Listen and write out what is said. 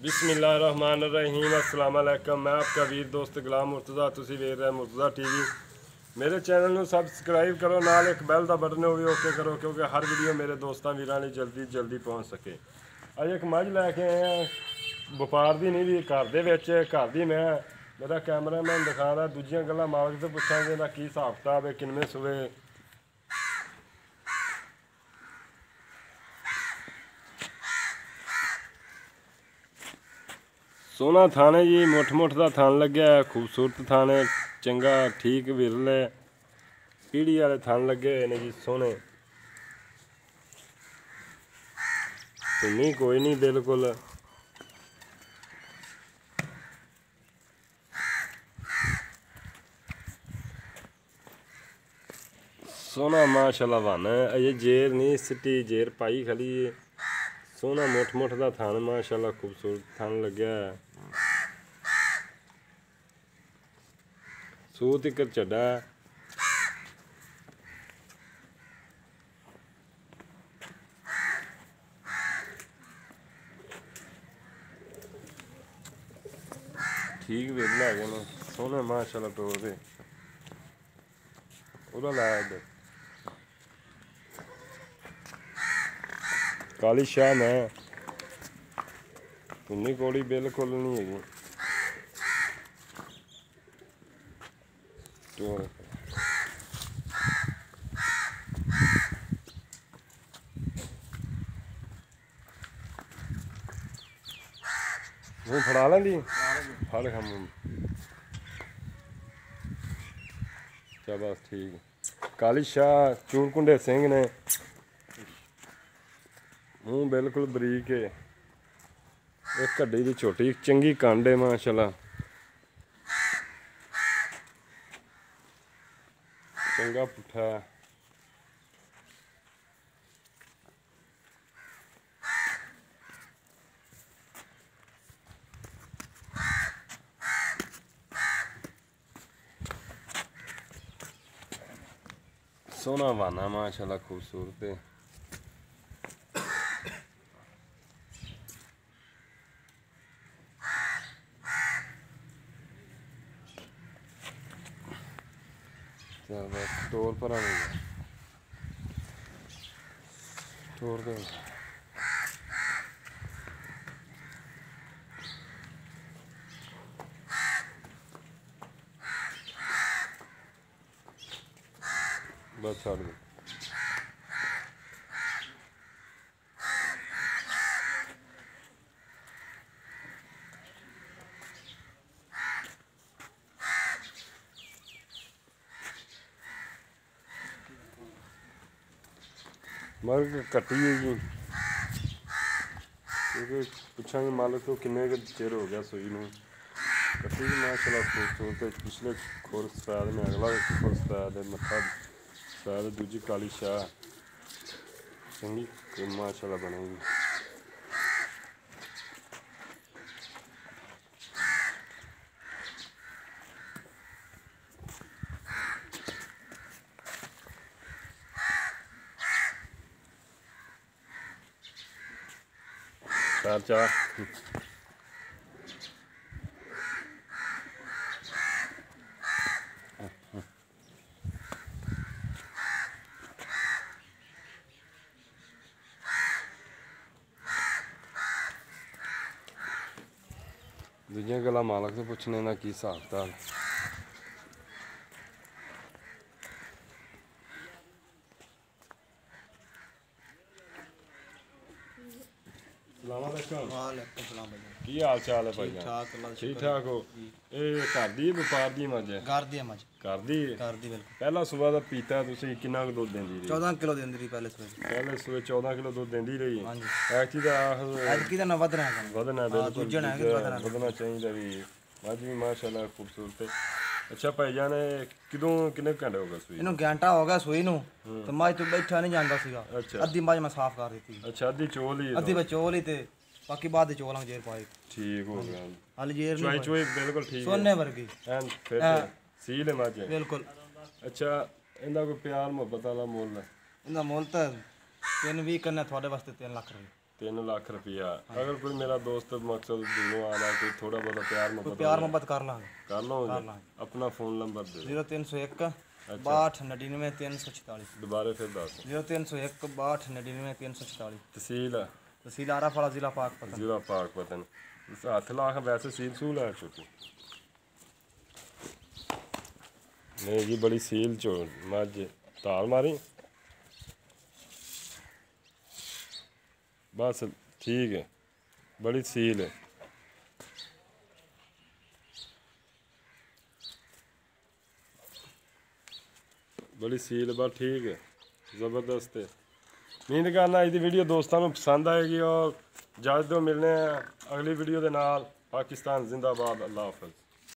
बिस्मिल्लाहिर्रहमानिर्रहीम अस्सलाम वालेकुम। मैं आपका वीर दोस्त गुलाम मुर्तज़ा, तुसी वेख रहे मुर्तज़ा टीवी। मेरे चैनल में सबसक्राइब करो, नाल एक बैल का बटन वो भी ओके करो क्योंकि हर वीडियो मेरे दोस्तों वीरां जल्दी पहुँच सके। अज एक मझ लैके आए हैं, व्यापार की नहीं भी घर दी मैं मेरा कैमरामैन दिखा रहा। दूजियां गल्लां मालक से पुछांगे इहदा की हिसाब किताब है, किनमें सूए सोहना थान है जी। मुठ का थान लग्या है, खूबसूरत थान है, चंगा ठीक विरले पीढ़ी वाले थान लगे हुए ने जी। सोहने नहीं कोई नहीं, बिल्कुल सोहना माशाल्लाह वन है। अजे जेर नहीं सिटी, जेर पाई खड़ी है। सोहना मुठ का थान माशाल्लाह खूबसूरत थान लग्या है। सूह तिकर चड्डा है। ठीक वेला है ना, सोहने माशाल्लाह टोर दे उरा लाया इधर काली शाह मैं उन्नी कोड़ी बिल्कुल नहीं है टोर। वो फड़ा लेंदी फड़ खम बस ठीक। काली शाह चूरकुंडे सिंह ने, मूँह बिल्कुल बरीक है। एक हड्डी की छोटी चंगी कंड है माशाल्लाह, चंगा पुट्ठा है। सोहना वाना माशाल्लाह खूबसूरत है। टोर पर टोर दे बस छड़ दे। मगर कट्टी है जी, क्योंकि पूछा मालिक तो किन्ने चिर हो गया सूई नूं। कट्टी भी माशाल्लाह खूबसूरत है। पिछले खुर सफैद में अगला खुर सफैद है, मत्था सफैद, दूजी काली शाह चंगी माशाल्लाह बनेगी। चार दूजियां गल्लां मालक से पुछने ना की हिसाब किताब। की हाल चाल है भाई? ठीक ठाक हो? घर दी व्यापार दी मझ है? घर दी पहला सुबह का पीता तुसी किन्ना क दुध देंदी रही? 14 किलो देंदी रही पहले सुबह 14 किलो दुध देंदी रही। ऐतकी दा ना वधना है, वधना चाहिए भी। मझ भी माशाल्लाह खूबसूरत है। अच्छा भाईजान किदों किन्ने घंटे हो गए सूई? इन्हू घंटा हो गया सूई नू तो मझ तो बैठा नहीं जाता सीगा। अच्छा अद्धी मझ मैं साफ कर दी। अच्छा अद्धी चोल ही? अद्धी में चोल ही ते बाकी बाद चोलां जेर पाई। ठीक हो गया। हाल जेर चुई चुई बिल्कुल ठीक है, सोने वर्गी एन फिर सील है मझ बिल्कुल। अच्छा इंदा कोई प्यार मुहब्बत वाला मुल है? इंदा मुल तो 3-20 करना थोड़े वास्ते 3 लाख रुपए। 3 ਲੱਖ ਰੁਪਇਆ। ਅਗਰ ਕੋਈ ਮੇਰਾ ਦੋਸਤ ਮਕਸਦ ਦੂਰੋਂ ਆਣਾ ਕੋਈ ਥੋੜਾ ਬਹੁਤਾ ਪਿਆਰ ਮੁਹੱਬਤ ਪਿਆਰ ਮੁਹੱਬਤ ਕਰ ਲਾਂਗੇ। ਕਰ ਲਓਗੇ। ਆਪਣਾ ਫੋਨ ਨੰਬਰ ਦੇ 0301 6299 346। ਦੁਬਾਰੇ ਫਿਰ ਦੱਸ। 0301 6299 346। ਤਹਿਸੀਲ ਆਰਾਫਾਲਾ, ਜ਼ਿਲ੍ਹਾ ਪਾਕਪਤਨ। ਜ਼ਿਲ੍ਹਾ ਪਾਕਪਤਨ। ਹੱਥ ਲਾ ਕੇ ਵੈਸੇ ਸੀਲ ਸੂਲ ਹੈ ਛੋਟੀ ਨਹੀਂ ਜੀ, ਬੜੀ ਸੀਲ ਚੋ ਮੱਝ ਧਾਰ ਮਾਰੀ ਬਸ ਠੀਕ ਹੈ, ਬੜੀ ਸੀਲ ਹੈ। ਬੜੀ ਸੀਲ ਬਸ ਠੀਕ ਹੈ, ਜ਼ਬਰਦਸਤ ਹੈ। ਉਮੀਦ ਕਰਨਾ ਅੱਜ ਦੀ ਵੀਡੀਓ ਦੋਸਤਾਂ ਨੂੰ ਪਸੰਦ ਆਏਗੀ ਔਰ ਇਜਾਜ਼ਤ ਦਿਓ, ਮਿਲਨੇ ਆ ਅਗਲੀ ਵੀਡੀਓ ਦੇ ਨਾਲ। ਪਾਕਿਸਤਾਨ ਜ਼ਿੰਦਾਬਾਦ। ਅੱਲਾਹ ਹਾਫਿਜ਼।